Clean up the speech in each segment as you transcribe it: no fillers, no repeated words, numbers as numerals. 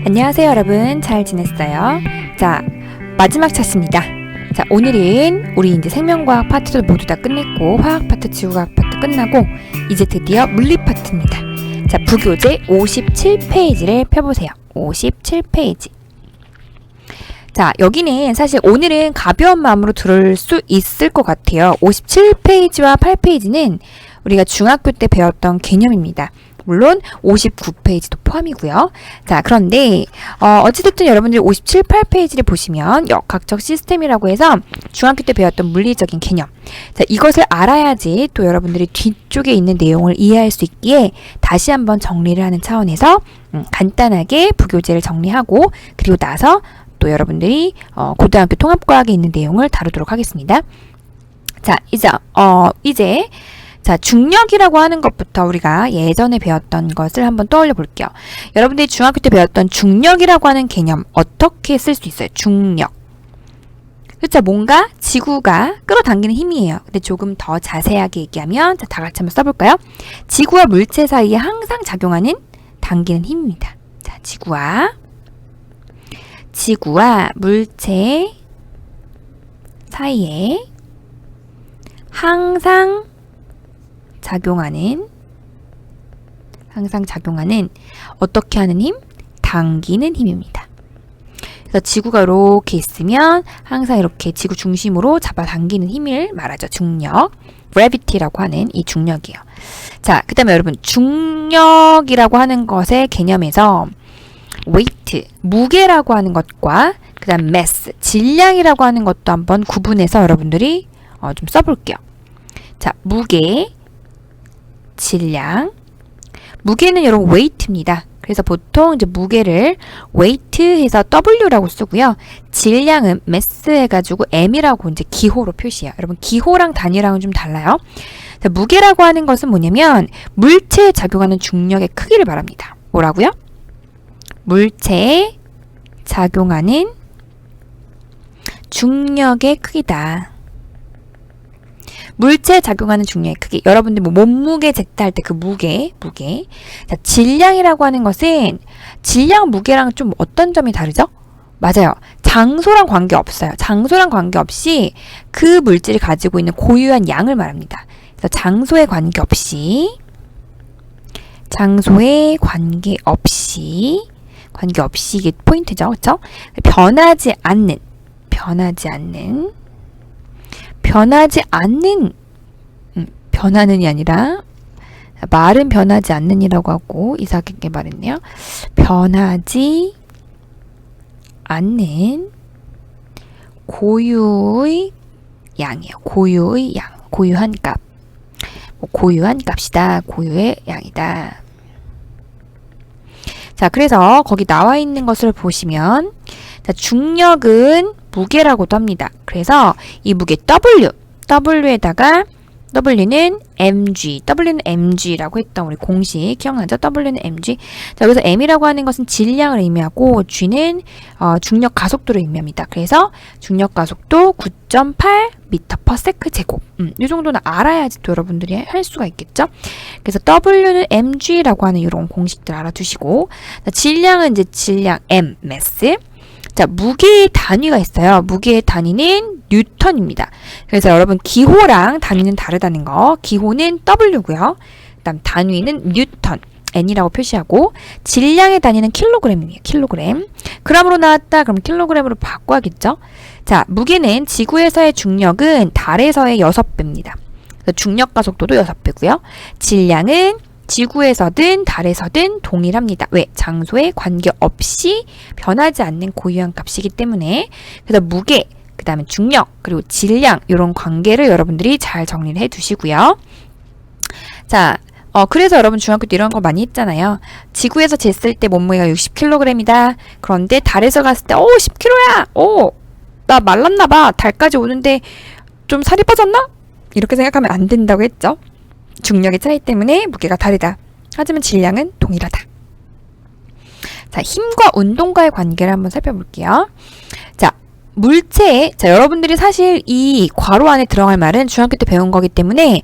안녕하세요 여러분, 잘 지냈어요? 자, 마지막 차스입니다. 자, 오늘은 우리 이제 생명과학 파트도 모두 다 끝냈고 화학 파트, 지구과학 파트 끝나고 이제 드디어 물리 파트입니다. 자, 부교재 57페이지를 펴보세요. 57페이지. 자, 여기는 사실 오늘은 가벼운 마음으로 들을 수 있을 것 같아요. 57페이지와 8페이지는 우리가 중학교 때 배웠던 개념입니다. 물론 59페이지도 포함이고요. 자, 그런데 어찌됐든 여러분들이 57, 8페이지를 보시면 역학적 시스템이라고 해서 중학교 때 배웠던 물리적인 개념, 자, 이것을 알아야지 또 여러분들이 뒤쪽에 있는 내용을 이해할 수 있기에 다시 한번 정리를 하는 차원에서 간단하게 부교재를 정리하고 그리고 나서 또 여러분들이 고등학교 통합과학에 있는 내용을 다루도록 하겠습니다. 자, 이제 자, 중력이라고 하는 것부터 우리가 예전에 배웠던 것을 한번 떠올려 볼게요. 여러분들이 중학교 때 배웠던 중력이라고 하는 개념 어떻게 쓸 수 있어요? 중력. 그렇죠? 뭔가 지구가 끌어당기는 힘이에요. 근데 조금 더 자세하게 얘기하면 자, 다 같이 한번 써볼까요? 지구와 물체 사이에 항상 작용하는 당기는 힘입니다. 자, 지구와 물체 사이에 항상 작용하는 어떻게 하는 힘? 당기는 힘입니다. 그래서 지구가 이렇게 있으면 항상 이렇게 지구 중심으로 잡아당기는 힘을 말하죠. 중력, gravity라고 하는 이 중력이에요. 자, 그 다음에 여러분 중력이라고 하는 것의 개념에서 weight, 무게라고 하는 것과 그 다음 mass, 질량이라고 하는 것도 한번 구분해서 여러분들이 좀 써볼게요. 자, 무게, 질량. 무게는 여러분 weight입니다. 그래서 보통 이제 무게를 weight 해서 W라고 쓰고요. 질량은 mass 해가지고 M이라고 이제 기호로 표시해요. 여러분 기호랑 단위랑은 좀 달라요. 자, 무게라고 하는 것은 뭐냐면 물체에 작용하는 중력의 크기를 말합니다. 뭐라고요? 물체에 작용하는 중력의 크기다. 물체에 작용하는 중력의 크기. 여러분들 뭐 몸무게 쟀다 할 때 그 무게. 자, 질량이라고 하는 것은 질량, 무게랑 좀 어떤 점이 다르죠? 맞아요. 장소랑 관계없어요. 장소랑 관계없이 그 물질이 가지고 있는 고유한 양을 말합니다. 그래서 장소에 관계없이 이게 포인트죠. 그렇죠? 변하지 않는 변하는이 아니라 말은 변하지 않는이라고 하고 이상하게 말했네요. 변하지 않는 고유의 양이에요. 고유의 양, 고유한 값. 고유한 값이다. 고유의 양이다. 자, 그래서 거기 나와 있는 것을 보시면 자, 중력은 무게라고도 합니다. 그래서 이 무게 W에다가 W는 mg라고 했던 우리 공식 기억나죠? W는 mg. 자, 여기서 m이라고 하는 것은 질량을 의미하고 g는 중력 가속도를 의미합니다. 그래서 중력 가속도 9.8m/s 제곱. 이 정도는 알아야지 또 여러분들이 할 수가 있겠죠? 그래서 W는 mg라고 하는 이런 공식들 알아두시고, 자, 질량은 이제 질량 m, mass. 자, 무게의 단위가 있어요. 무게의 단위는 뉴턴입니다. 그래서 여러분 기호랑 단위는 다르다는 거. 기호는 W고요. 그다음 단위는 뉴턴, N이라고 표시하고 질량의 단위는 킬로그램이에요. 킬로그램. 그램으로 나왔다. 그럼 킬로그램으로 바꿔야겠죠? 자, 무게는 지구에서의 중력은 달에서의 6배입니다. 그래서 중력 가속도도 6배고요. 질량은 지구에서든 달에서든 동일합니다. 왜? 장소에 관계없이 변하지 않는 고유한 값이기 때문에. 그래서 무게, 그 다음에 중력, 그리고 질량 이런 관계를 여러분들이 잘 정리를 해두시고요. 자, 그래서 여러분 중학교 때 이런 거 많이 했잖아요. 지구에서 쟀을 때 몸무게가 60kg이다. 그런데 달에서 갔을 때 10kg야! 나 말랐나봐. 달까지 오는데 좀 살이 빠졌나? 이렇게 생각하면 안 된다고 했죠. 중력의 차이 때문에 무게가 다르다. 하지만 질량은 동일하다. 자, 힘과 운동과의 관계를 한번 살펴볼게요. 자, 물체에, 자, 여러분들이 사실 이 괄호 안에 들어갈 말은 중학교 때 배운 거기 때문에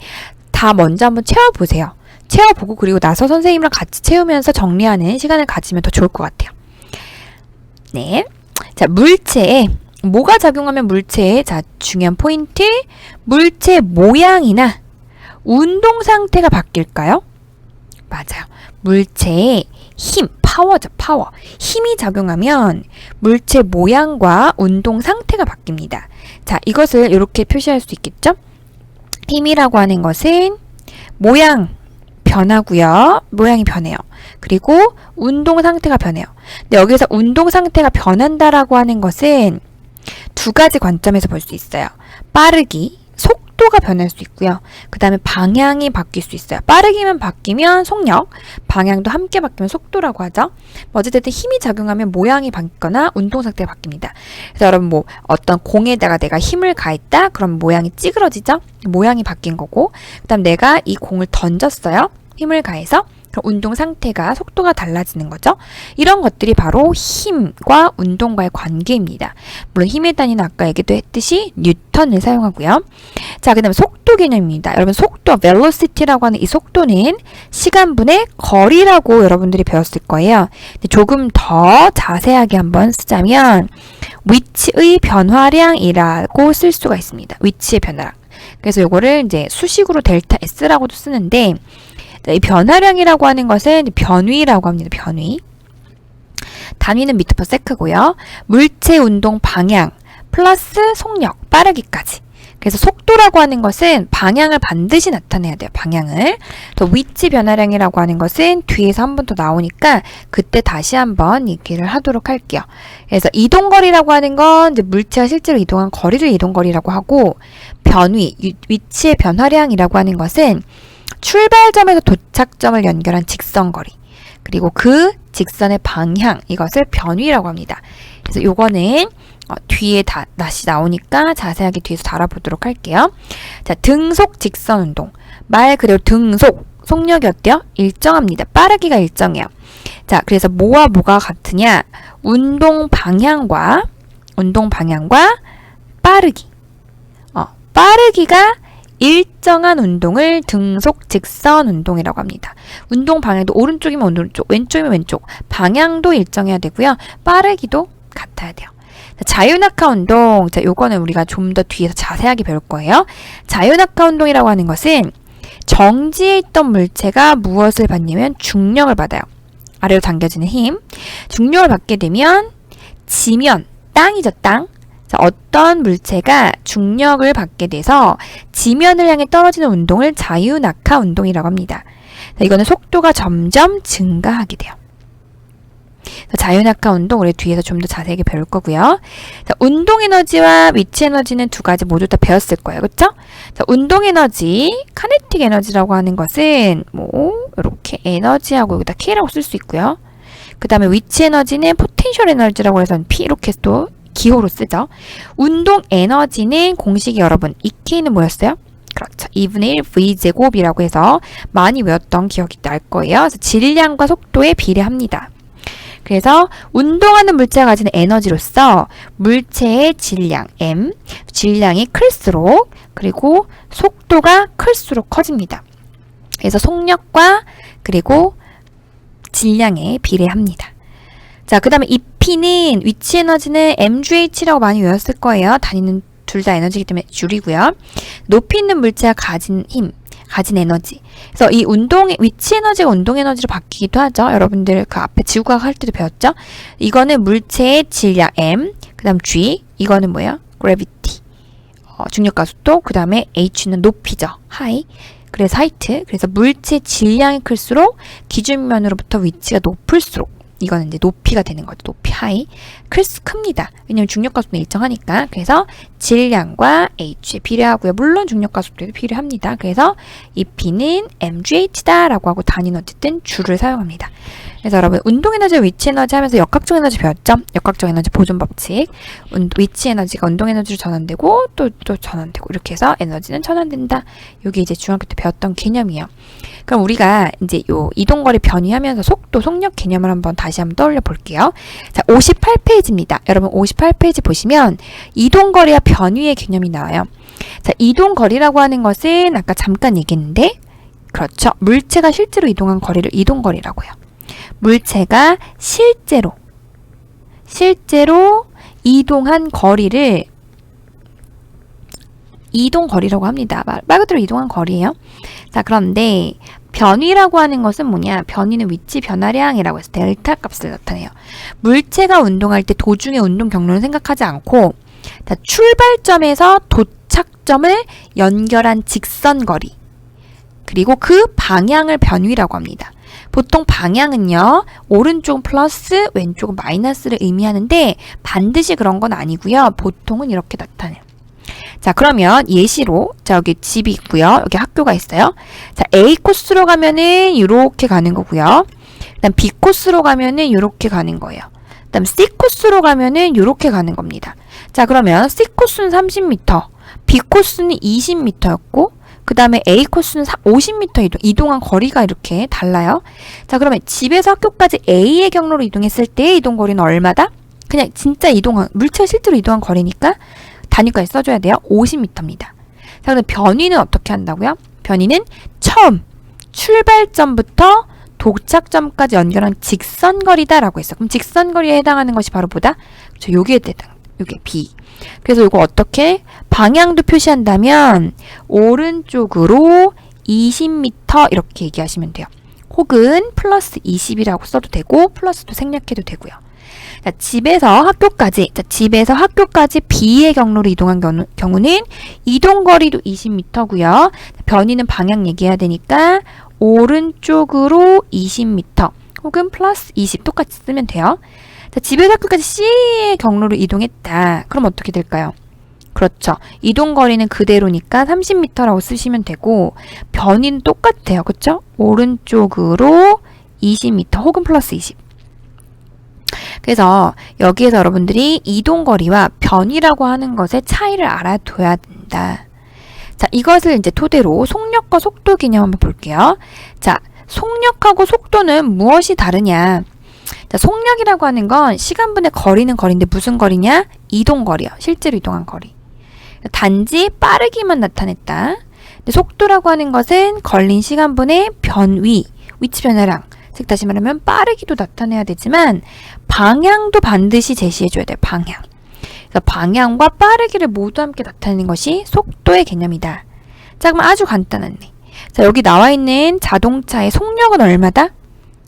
다 먼저 한번 채워보세요. 채워보고 그리고 나서 선생님이랑 같이 채우면서 정리하는 시간을 가지면 더 좋을 것 같아요. 네. 자, 물체에 뭐가 작용하면 물체에 자, 중요한 포인트. 물체 모양이나 운동 상태가 바뀔까요? 맞아요. 물체의 힘, 파워죠, 파워. 힘이 작용하면 물체 모양과 운동 상태가 바뀝니다. 자, 이것을 이렇게 표시할 수 있겠죠? 힘이라고 하는 것은 모양 변하고요. 모양이 변해요. 그리고 운동 상태가 변해요. 근데 여기서 운동 상태가 변한다라고 하는 것은 두 가지 관점에서 볼 수 있어요. 빠르기, 속도가 변할 수 있고요. 그 다음에 방향이 바뀔 수 있어요. 빠르기만 바뀌면 속력, 방향도 함께 바뀌면 속도라고 하죠. 어쨌든 힘이 작용하면 모양이 바뀌거나 운동 상태가 바뀝니다. 그래서 여러분 뭐 어떤 공에다가 내가 힘을 가했다? 그럼 모양이 찌그러지죠? 모양이 바뀐 거고, 그 다음 내가 이 공을 던졌어요. 힘을 가해서 그럼 운동 상태가 속도가 달라지는 거죠. 이런 것들이 바로 힘과 운동과의 관계입니다. 물론 힘의 단위는 아까 얘기도 했듯이 뉴턴을 사용하고요. 자, 그 다음에 속도 개념입니다. 여러분 속도, velocity라고 하는 이 속도는 시간분의 거리라고 여러분들이 배웠을 거예요. 근데 조금 더 자세하게 한번 쓰자면 위치의 변화량이라고 쓸 수가 있습니다. 위치의 변화량. 그래서 요거를 이제 수식으로 델타 S라고도 쓰는데 이 변화량이라고 하는 것은 변위라고 합니다. 변위. 단위는 미터 퍼 세크고요. 물체 운동 방향 플러스 속력, 빠르기까지. 그래서 속도라고 하는 것은 방향을 반드시 나타내야 돼요. 방향을. 또 위치 변화량이라고 하는 것은 뒤에서 한 번 더 나오니까 그때 다시 한번 얘기를 하도록 할게요. 그래서 이동거리라고 하는 건 이제 물체가 실제로 이동한 거리를 이동거리라고 하고, 변위, 위치의 변화량이라고 하는 것은 출발점에서 도착점을 연결한 직선거리, 그리고 그 직선의 방향, 이것을 변위라고 합니다. 그래서 요거는 뒤에 다시 나오니까 자세하게 뒤에서 다뤄보도록 할게요. 자, 등속 직선 운동. 말 그대로 등속, 속력이 어때요? 일정합니다. 빠르기가 일정해요. 자, 그래서 뭐와 뭐가 같으냐? 운동 방향과 빠르기. 빠르기가 일정한 운동을 등속 직선 운동이라고 합니다. 운동 방향도 오른쪽이면 오른쪽, 왼쪽이면 왼쪽. 방향도 일정해야 되고요. 빠르기도 같아야 돼요. 자유낙하 운동. 자, 요거는 우리가 좀 더 뒤에서 자세하게 배울 거예요. 자유낙하 운동이라고 하는 것은 정지해 있던 물체가 무엇을 받냐면 중력을 받아요. 아래로 당겨지는 힘. 중력을 받게 되면 지면, 땅이죠, 땅. 자, 어떤 물체가 중력을 받게 돼서 지면을 향해 떨어지는 운동을 자유낙하 운동이라고 합니다. 자, 이거는 속도가 점점 증가하게 돼요. 자유낙하 운동 우리 뒤에서 좀 더 자세하게 배울 거고요. 자, 운동 에너지와 위치 에너지는 두 가지 모두 다 배웠을 거예요. 그렇죠? 자, 운동 에너지, 카네틱 에너지라고 하는 것은 뭐 이렇게 에너지하고 여기다 K라고 쓸 수 있고요. 그 다음에 위치 에너지는 포텐셜 에너지라고 해서 P 이렇게 또 기호로 쓰죠. 운동 에너지는 공식이 여러분 이 K는 뭐였어요? 그렇죠. 2분의 1 V제곱이라고 해서 많이 외웠던 기억이 날 거예요. 그래서 질량과 속도에 비례합니다. 그래서 운동하는 물체가 가지는 에너지로서 물체의 질량 M, 질량이 클수록 그리고 속도가 클수록 커집니다. 그래서 속력과 그리고 질량에 비례합니다. 자, 그 다음에 이 P는 위치 에너지는 mgh라고 많이 외웠을 거예요. 단위는 둘 다 에너지이기 때문에 줄이고요. 높이 있는 물체가 가진 힘, 가진 에너지. 그래서 이 운동의 위치 에너지가 운동 에너지로 바뀌기도 하죠. 여러분들 그 앞에 지구과학 할 때도 배웠죠. 이거는 물체의 질량 m, 그다음 g, 이거는 뭐예요? gravity, 중력과 속도. 그 다음에 h는 높이죠, high. 그래서 height. 그래서 물체 질량이 클수록 기준면으로부터 위치가 높을수록 이거는 이제 높이가 되는 거죠. 높이, 하이. 큽니다. 왜냐면 중력과 속도는 일정하니까. 그래서 질량과 h에 비례하고요. 물론 중력과 속도에도 비례합니다. 그래서 이 P는 mgh다 라고 하고 단위는 어쨌든 줄을 사용합니다. 그래서 여러분 운동 에너지와 위치 에너지 하면서 역학적 에너지 배웠죠? 역학적 에너지 보존 법칙. 위치 에너지가 운동 에너지로 전환되고 또 전환되고 이렇게 해서 에너지는 전환된다. 이게 이제 중학교 때 배웠던 개념이에요. 그럼 우리가 이제 요 이동거리 변위하면서 속도, 속력 개념을 다시 한번 떠올려 볼게요. 자, 58페이지입니다. 여러분 58페이지 보시면 이동거리와 변위의 개념이 나와요. 자, 이동거리라고 하는 것은 아까 잠깐 얘기했는데, 그렇죠. 물체가 실제로 이동한 거리를 이동거리라고 해요. 물체가 실제로 실제로 이동한 거리를 이동거리라고 합니다. 말 그대로 이동한 거리예요. 자, 그런데 변위라고 하는 것은 뭐냐? 변위는 위치 변화량이라고 해서 델타 값을 나타내요. 물체가 운동할 때 도중의 운동 경로는 생각하지 않고 자, 출발점에서 도착점을 연결한 직선거리 그리고 그 방향을 변위라고 합니다. 보통 방향은요. 오른쪽은 플러스 왼쪽은 마이너스를 의미하는데 반드시 그런 건 아니고요. 보통은 이렇게 나타내요. 자, 그러면 예시로 자, 여기 집이 있고요. 여기 학교가 있어요. 자, A 코스로 가면은 이렇게 가는 거고요. 그다음 B 코스로 가면은 이렇게 가는 거예요. 그다음 C 코스로 가면은 이렇게 가는 겁니다. 자, 그러면 C 코스는 30m, B 코스는 20m였고 그다음에 A 코스는 50m 이동한 거리가 이렇게 달라요. 자, 그러면 집에서 학교까지 A의 경로로 이동했을 때 이동 거리는 얼마다? 그냥 진짜 물체가 실제로 이동한 거리니까 단위까지 써줘야 돼요. 50m입니다. 자, 그럼 변위는 어떻게 한다고요? 변위는 처음 출발점부터 도착점까지 연결한 직선거리다라고 했어. 그럼 직선거리에 해당하는 것이 바로 뭐다? 그렇죠. 요게 B. 그래서 요거 어떻게 방향도 표시한다면 오른쪽으로 20m 이렇게 얘기하시면 돼요. 혹은 플러스 20이라고 써도 되고 플러스도 생략해도 되고요. 자, 집에서 학교까지 B의 경로로 이동한 경우는 이동거리도 20m고요. 변위는 방향 얘기해야 되니까 오른쪽으로 20m 혹은 플러스 20 똑같이 쓰면 돼요. 자, 집에서 학교까지 C의 경로로 이동했다. 그럼 어떻게 될까요? 그렇죠. 이동거리는 그대로니까 30m라고 쓰시면 되고 변위는 똑같아요. 그렇죠? 오른쪽으로 20m 혹은 플러스 20. 그래서 여기에서 여러분들이 이동거리와 변위라고 하는 것의 차이를 알아둬야 된다. 자, 이것을 이제 토대로 속력과 속도 개념 한번 볼게요. 자, 속력하고 속도는 무엇이 다르냐? 자, 속력이라고 하는 건 시간분의 거리는 거리인데 무슨 거리냐? 이동거리요. 실제로 이동한 거리. 단지 빠르기만 나타냈다. 근데 속도라고 하는 것은 걸린 시간분의 변위, 위치 변화량. 즉 다시 말하면 빠르기도 나타내야 되지만 방향도 반드시 제시해줘야 돼요. 방향. 그래서 방향과 빠르기를 모두 함께 나타내는 것이 속도의 개념이다. 자, 그럼 아주 간단하네. 자, 여기 나와 있는 자동차의 속력은 얼마다?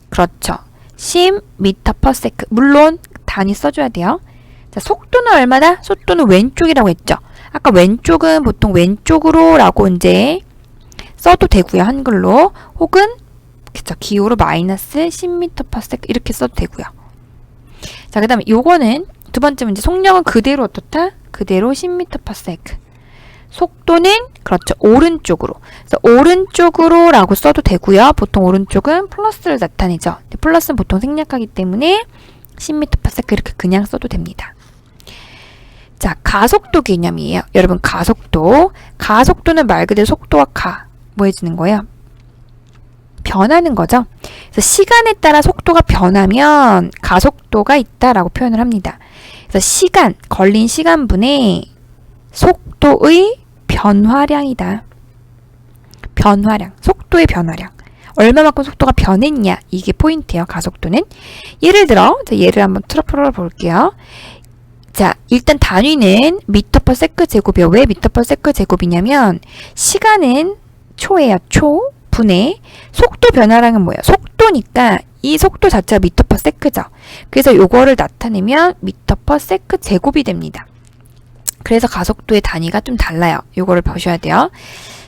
그렇죠. 10m/s. 물론 단위 써줘야 돼요. 자, 속도는 얼마다? 속도는 왼쪽이라고 했죠. 아까 왼쪽은 보통 왼쪽으로 라고 이제 써도 되고요. 한글로. 혹은 그쵸, 기호로 마이너스 10m/s 이렇게 써도 되고요. 자, 그 다음에 요거는 두 번째 문제. 속력은 그대로 어떻다? 그대로 10m/s. 속도는 그렇죠. 오른쪽으로. 그래서 오른쪽으로 라고 써도 되고요. 보통 오른쪽은 플러스를 나타내죠. 플러스는 보통 생략하기 때문에 10m/s 이렇게 그냥 써도 됩니다. 자, 가속도 개념이에요. 여러분, 가속도는 말 그대로 속도와 뭐 해주는 거예요? 변하는 거죠. 그래서 시간에 따라 속도가 변하면 가속도가 있다라고 표현을 합니다. 그래서 걸린 시간분의 속도의 변화량이다. 속도의 변화량. 얼마만큼 속도가 변했냐, 이게 포인트예요. 가속도는. 예를 들어, 예를 한번 풀어 볼게요. 자, 일단 단위는 m/s 제곱이에요. 왜 m/s 제곱이냐면 시간은 초예요. 분의 속도 변화량은 뭐예요? 속도니까 이 속도 자체가 m/s죠. 그래서 요거를 나타내면 m/s 제곱이 됩니다. 그래서 가속도의 단위가 좀 달라요. 요거를 보셔야 돼요.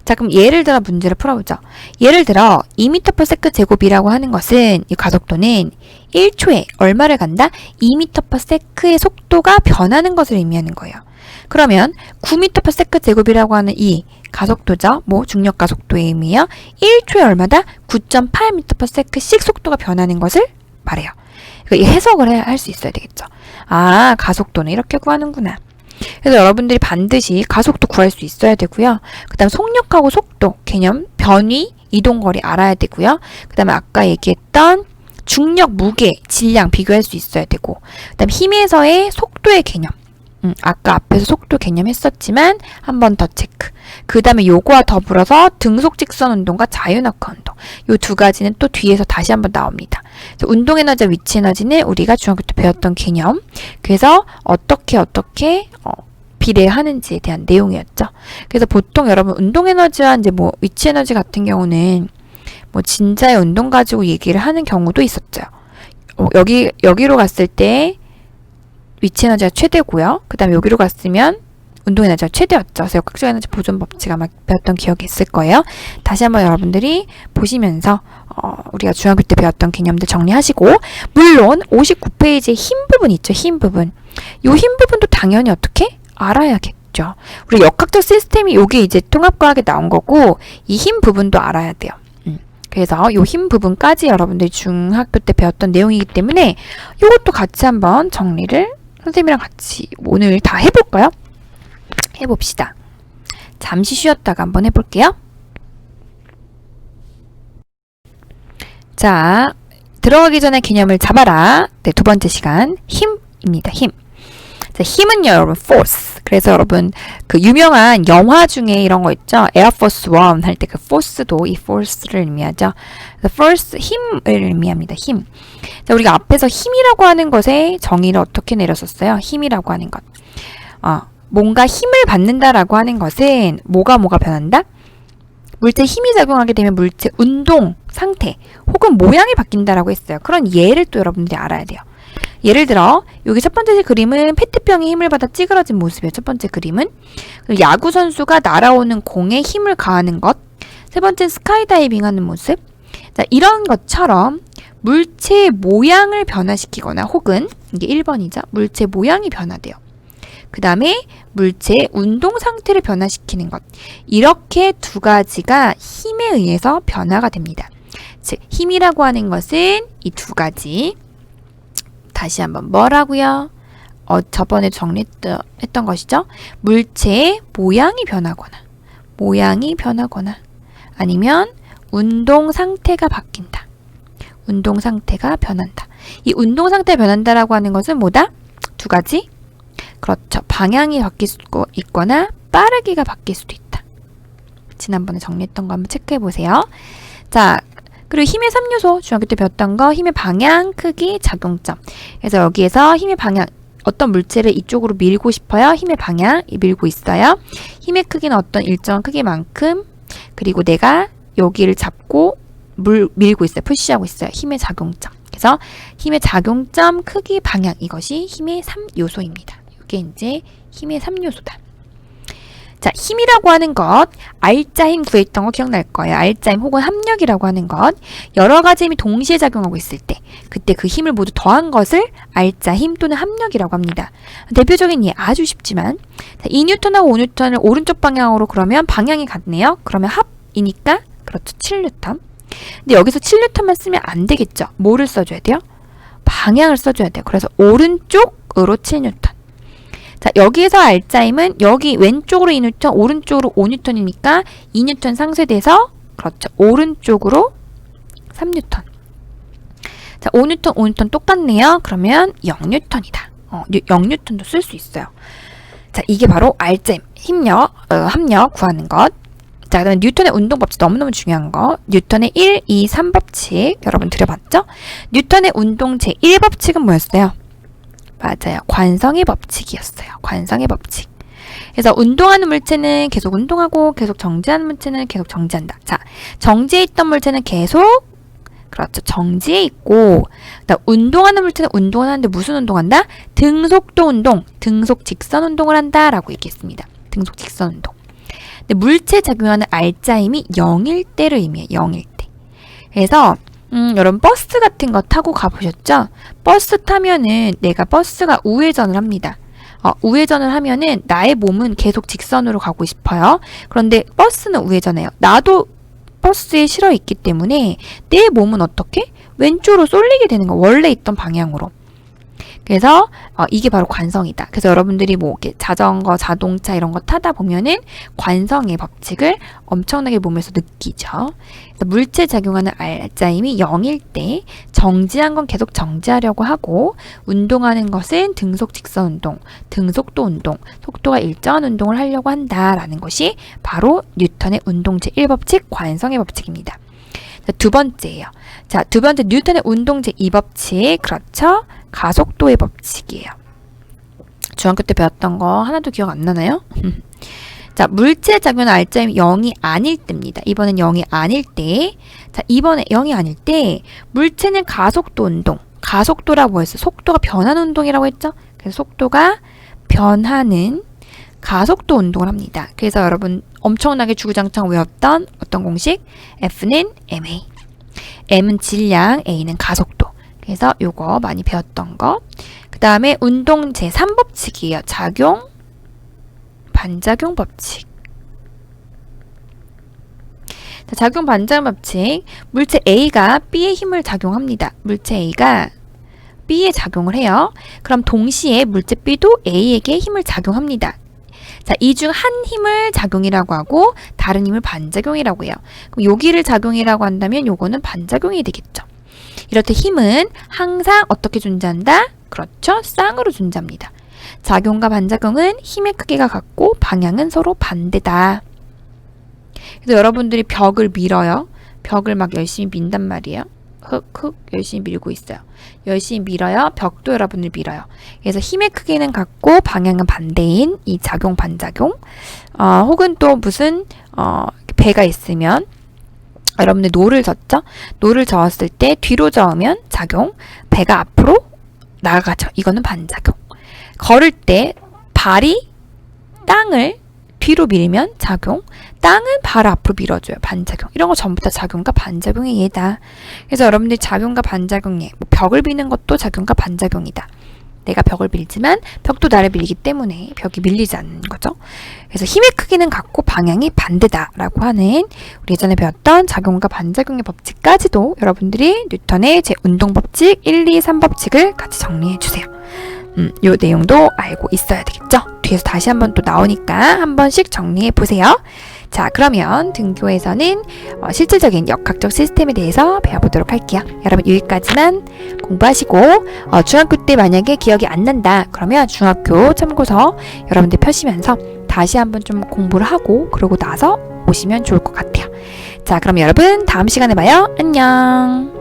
자, 그럼 예를 들어 문제를 풀어보죠. 예를 들어 2m/s 제곱이라고 하는 것은 이 가속도는 1초에 얼마를 간다? 2m/s의 속도가 변하는 것을 의미하는 거예요. 그러면 9m/s 제곱이라고 하는 이 가속도죠. 뭐 중력 가속도의 의미예요. 1초에 얼마다? 9.8m/s씩 속도가 변하는 것을 말해요. 그러니까 해석을 할 수 있어야 되겠죠. 아, 가속도는 이렇게 구하는구나. 그래서 여러분들이 반드시 가속도 구할 수 있어야 되고요. 그 다음 속력하고 속도 개념, 변위, 이동거리 알아야 되고요. 그 다음에 아까 얘기했던 중력, 무게, 질량 비교할 수 있어야 되고, 그 다음 힘에서의 속도의 개념, 아까 앞에서 속도 개념 했었지만 한 번 더 체크. 그 다음에 요거와 더불어서 등속 직선 운동과 자유낙하 운동. 요 두 가지는 또 뒤에서 다시 한번 나옵니다. 운동 에너지와 위치 에너지는 우리가 중학교 때 배웠던 개념. 그래서 어떻게 비례하는지에 대한 내용이었죠. 그래서 보통 여러분 운동 에너지와 이제 뭐 위치 에너지 같은 경우는 뭐 진짜의 운동 가지고 얘기를 하는 경우도 있었죠. 여기로 갔을 때 위치 에너지가 최대고요. 그 다음에 여기로 갔으면 운동 에너지가 최대였죠. 그래서 역학적 에너지 보존 법칙 아마 배웠던 기억이 있을 거예요. 다시 한번 여러분들이 보시면서 우리가 중학교 때 배웠던 개념들 정리하시고, 물론 59페이지에 흰 부분 있죠. 흰 부분. 요 흰 부분도 당연히 어떻게? 알아야겠죠. 우리 역학적 시스템이 요게 이제 통합과학에 나온 거고, 이 흰 부분도 알아야 돼요. 그래서 요 흰 부분까지 여러분들이 중학교 때 배웠던 내용이기 때문에 요것도 같이 한번 정리를 선생님이랑 같이 오늘 다 해볼까요? 해봅시다. 잠시 쉬었다가 한번 해볼게요. 자, 들어가기 전에 개념을 잡아라. 네, 두 번째 시간 힘입니다. 힘. 자, 힘은요, 여러분, force. 그래서 여러분 그 유명한 영화 중에 이런 거 있죠. 에어포스 원 할 때 그 force도 이 force를 의미하죠. 그래서 force 힘을 의미합니다. 힘. 자, 우리가 앞에서 힘이라고 하는 것의 정의를 어떻게 내렸었어요? 힘이라고 하는 것. 뭔가 힘을 받는다라고 하는 것은 뭐가 변한다? 물체 힘이 작용하게 되면 물체 운동 상태 혹은 모양이 바뀐다라고 했어요. 그런 예를 또 여러분들이 알아야 돼요. 예를 들어 여기 첫 번째 그림은 페트병이 힘을 받아 찌그러진 모습이에요. 첫 번째 그림은 야구 선수가 날아오는 공에 힘을 가하는 것. 세 번째 스카이다이빙 하는 모습. 자, 이런 것처럼 물체의 모양을 변화시키거나 혹은 이게 1번이죠. 물체 모양이 변화돼요. 그 다음에 물체의 운동 상태를 변화시키는 것. 이렇게 두 가지가 힘에 의해서 변화가 됩니다. 즉 힘이라고 하는 것은 이 두 가지. 다시 한번 뭐라고요? 저번에 정리했던 것이죠. 물체의 모양이 변하거나 아니면 운동 상태가 바뀐다. 운동 상태가 변한다. 이 운동 상태가 변한다라고 하는 것은 뭐다? 두 가지. 그렇죠. 방향이 바뀔 수도 있거나 빠르기가 바뀔 수도 있다. 지난번에 정리했던 거 한번 체크해 보세요. 자, 그리고 힘의 3요소 중학교 때 배웠던 거 힘의 방향, 크기, 작용점. 그래서 여기에서 힘의 방향 어떤 물체를 이쪽으로 밀고 싶어요. 힘의 방향 밀고 있어요. 힘의 크기는 어떤 일정한 크기만큼 그리고 내가 여기를 잡고 밀고 있어요. 푸시하고 있어요. 힘의 작용점. 그래서 힘의 작용점, 크기, 방향 이것이 힘의 3요소입니다. 이게 이제 힘의 3요소다. 자, 힘이라고 하는 것, 알짜 힘 구했던 거 기억날 거예요. 알짜 힘 혹은 합력이라고 하는 것. 여러 가지 힘이 동시에 작용하고 있을 때, 그때 그 힘을 모두 더한 것을 알짜 힘 또는 합력이라고 합니다. 대표적인 예 아주 쉽지만, 자, 2N하고 5N을 오른쪽 방향으로 그러면 방향이 같네요. 그러면 합이니까, 그렇죠. 7N. 근데 여기서 7N만 쓰면 안 되겠죠. 뭐를 써줘야 돼요? 방향을 써줘야 돼요. 그래서 오른쪽으로 7N. 자, 여기에서 알짜힘은 여기 왼쪽으로 2N, 오른쪽으로 5N이니까 2N 상쇄돼서 그렇죠. 오른쪽으로 3N. 자, 5N 똑같네요. 그러면 0N이다. 0N도 쓸 수 있어요. 자, 이게 바로 알짜힘, 힘력, 합력 구하는 것. 자, 그다음에 뉴턴의 운동 법칙 너무너무 중요한 거. 뉴턴의 1, 2, 3 법칙 여러분 들어봤죠? 뉴턴의 운동 제1법칙은 뭐였어요? 맞아요. 관성의 법칙이었어요. 관성의 법칙. 그래서 운동하는 물체는 계속 운동하고 계속 정지하는 물체는 계속 정지한다. 자, 정지해 있던 물체는 계속 그렇죠. 정지해 있고 그다음 운동하는 물체는 운동을 하는데 무슨 운동한다? 등속도 운동, 등속 직선 운동을 한다라고 얘기했습니다. 등속 직선 운동. 근데 물체에 작용하는 알짜힘이 0일 때를 의미해요. 0일 때. 그래서 여러분 버스 같은 거 타고 가보셨죠? 버스 타면은 내가 버스가 우회전을 합니다. 우회전을 하면은 나의 몸은 계속 직선으로 가고 싶어요. 그런데 버스는 우회전해요. 나도 버스에 실어 있기 때문에 내 몸은 어떻게? 왼쪽으로 쏠리게 되는 거. 원래 있던 방향으로. 그래서 이게 바로 관성이다. 그래서 여러분들이 뭐 이렇게 자전거, 자동차 이런 거 타다 보면은 관성의 법칙을 엄청나게 몸에서 느끼죠. 그래서 물체 작용하는 알짜임이 0일 때 정지한 건 계속 정지하려고 하고 운동하는 것은 등속 직선 운동, 등속도 운동, 속도가 일정한 운동을 하려고 한다라는 것이 바로 뉴턴의 운동 제1법칙 관성의 법칙입니다. 자, 두 번째예요. 자, 두 번째 뉴턴의 운동 제2법칙. 그렇죠? 가속도의 법칙이에요. 중학교 때 배웠던 거 하나도 기억 안 나나요? 자, 물체 작용하는 알짜임이 0이 아닐 때입니다. 이번엔 0이 아닐 때. 자, 이번에 0이 아닐 때 물체는 가속도 운동. 가속도라고 했어요. 속도가 변하는 운동이라고 했죠? 그래서 속도가 변하는 가속도 운동을 합니다. 그래서 여러분 엄청나게 주구장창 외웠던 어떤 공식? F는 ma. m은 질량, a는 가속도. 그래서 요거 많이 배웠던 거. 그 다음에 운동 제3법칙이에요. 작용, 반작용 법칙. 자, 작용, 반작용 법칙. 물체 A가 B에 힘을 작용합니다. 물체 A가 B에 작용을 해요. 그럼 동시에 물체 B도 A에게 힘을 작용합니다. 자, 이 중 한 힘을 작용이라고 하고 다른 힘을 반작용이라고 해요. 그럼 여기를 작용이라고 한다면 요거는 반작용이 되겠죠. 이렇듯 힘은 항상 어떻게 존재한다? 그렇죠. 쌍으로 존재합니다. 작용과 반작용은 힘의 크기가 같고 방향은 서로 반대다. 그래서 여러분들이 벽을 밀어요. 벽을 막 열심히 민단 말이에요. 흑흑 열심히 밀고 있어요. 열심히 밀어요. 벽도 여러분들 밀어요. 그래서 힘의 크기는 같고 방향은 반대인 이 작용 반작용. 혹은 또 무슨 배가 있으면 여러분들 노를 젓죠? 노를 저었을 때 뒤로 저으면 작용, 배가 앞으로 나가죠. 이거는 반작용. 걸을 때 발이 땅을 뒤로 밀면 작용, 땅은 발 앞으로 밀어줘요. 반작용. 이런 거 전부 다 작용과 반작용의 예다. 그래서 여러분들이 작용과 반작용의 벽을 미는 것도 작용과 반작용이다. 내가 벽을 밀지만 벽도 나를 밀기 때문에 벽이 밀리지 않는 거죠. 그래서 힘의 크기는 같고 방향이 반대다라고 하는 우리 예전에 배웠던 작용과 반작용의 법칙까지도 여러분들이 뉴턴의 제 운동법칙 1, 2, 3법칙을 같이 정리해 주세요. 요 내용도 알고 있어야 되겠죠? 뒤에서 다시 한번 또 나오니까 한 번씩 정리해 보세요. 자, 그러면 등교에서는 실질적인 역학적 시스템에 대해서 배워보도록 할게요. 여러분 여기까지만 공부하시고 중학교 때 만약에 기억이 안 난다 그러면 중학교 참고서 여러분들 펴시면서 다시 한번 좀 공부를 하고 그러고 나서 오시면 좋을 것 같아요. 자, 그럼 여러분 다음 시간에 봐요. 안녕.